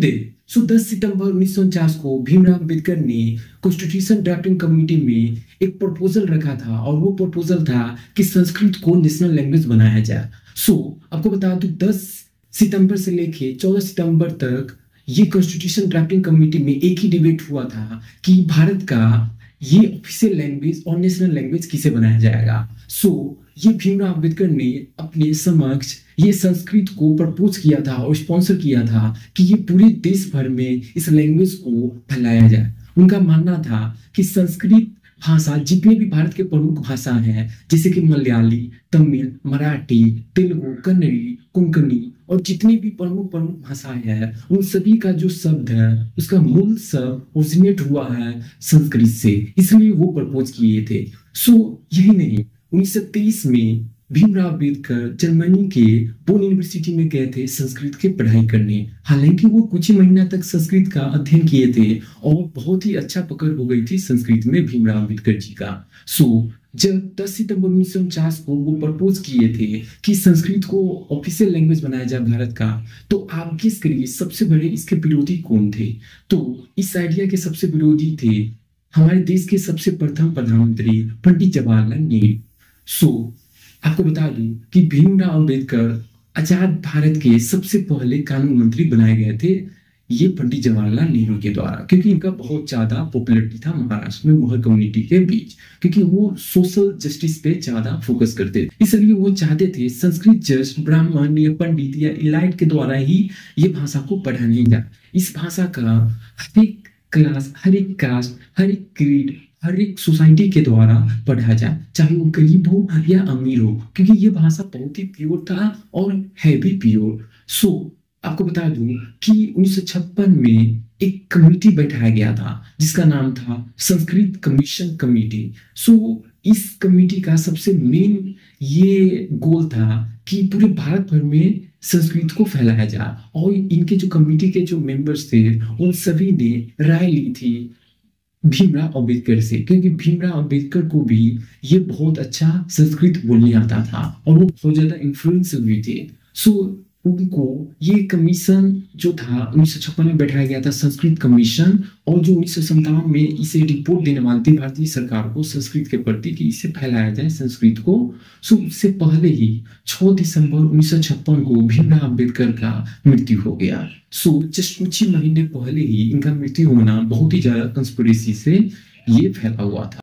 दे। 10 सितंबर 1949 को भीमराव अंबेडकर ने constitution drafting committee में एक प्रपोजल रखा था और वो प्रपोजल था कि संस्कृत को नेशनल लैंग्वेज बनाया जाए। आपको बता दूं 10 सितंबर से लेके 14 सितंबर तक ये कॉन्स्टिट्यूशन ड्राफ्टिंग कमेटी में एक ही डिबेट हुआ था कि भारत का ये ऑफिशियल लैंग्वेज और नेशनल लैंग्वेज किसे बनाया जाएगा। ये भीमराव अंबेडकर ने अपने समक्ष ये संस्कृत को प्रपोज किया था और स्पॉन्सर किया था कि ये पूरे देश भर में इस लैंग्वेज को फैलाया जाए। उनका मानना था कि संस्कृत भाषा जितने भी भारत के प्रमुख भाषा हैं जैसे कि मलयाली, तमिल, मराठी, तेलुगु, कन्नड़ी, कोंकणी और जितनी भी प्रमुख भाषाएं हैं उन सभी का जो शब्द है उसका मूल शब्द ओरिजिनेट हुआ है संस्कृत से, इसलिए वो प्रपोज किए थे। यही नहीं, 1923 में भीमराव अंबेडकर जर्मनी के बोन यूनिवर्सिटी में गए थे संस्कृत की पढ़ाई करने। हालांकि वो कुछ ही महीना तक संस्कृत का अध्ययन किए थे और बहुत ही अच्छा पकड़ हो गई थी संस्कृत में भीमराव अंबेडकर जी का। जब 10 सितंबर 1949 को वो प्रपोज किए थे कि संस्कृत को ऑफिशियल लैंग्वेज बनाया जाए भारत का, तो आप गेस करिए सबसे बड़े इसके विरोधी कौन थे। तो इस आइडिया के सबसे विरोधी थे हमारे देश के सबसे प्रथम प्रधानमंत्री पंडित जवाहरलाल नेहरू। आपको बता दूं कि भीमराव अंबेडकर आजाद भारत के सबसे पहले कानून मंत्री बनाए गए थे ये पंडित जवाहरलाल नेहरू के द्वारा, क्योंकि इनका बहुत ज्यादा पॉपुलरिटी था महाराष्ट्र में मोहर कम्युनिटी के बीच, क्योंकि वो सोशल जस्टिस पे ज्यादा फोकस करते थे। इसलिए वो चाहते थे संस्कृत जस्ट ब्राह्मण या पंडित या इलाइट के द्वारा ही ये भाषा को पढ़ाया जाए। इस भाषा का हर एक क्लास, हर एक कास्ट, हर एक क्रीड, हर एक सोसाइटी के द्वारा पढ़ा जाए, चाहे वो गरीब हो या अमीर हो, क्योंकि ये भाषा बहुत ही प्योर था और है भी प्योर। आपको बता दूं कि 1956 में एक कमेटी बैठाया गया था जिसका नाम था संस्कृत कमीशन कमेटी। इस कमेटी का सबसे मेन ये गोल था कि पूरे भारत भर में संस्कृत को फैलाया जाए और इनके जो कमेटी के जो मेंबर्स थे उन सभी ने राय ली थी भीमराव अंबेडकर से, क्योंकि भीमराव अंबेडकर को भी ये बहुत अच्छा संस्कृत बोलने आता था और वो बहुत ज्यादा इन्फ्लुएंशियल भी थे। उनको ये कमीशन जो था 1956 में बैठाया गया था संस्कृत कमीशन, और जो 1957 में इसे रिपोर्ट देने वाली थी भारतीय सरकार को संस्कृत के प्रति कि इसे फैलाया जाए संस्कृत को। उससे पहले ही 6 दिसंबर 1956 को भीमराव अंबेडकर का मृत्यु हो गया। जस्ट कुछ ही महीने पहले ही इनका मृत्यु होना बहुत ही ज्यादा कंस्पिरेसी से ये फैला हुआ था।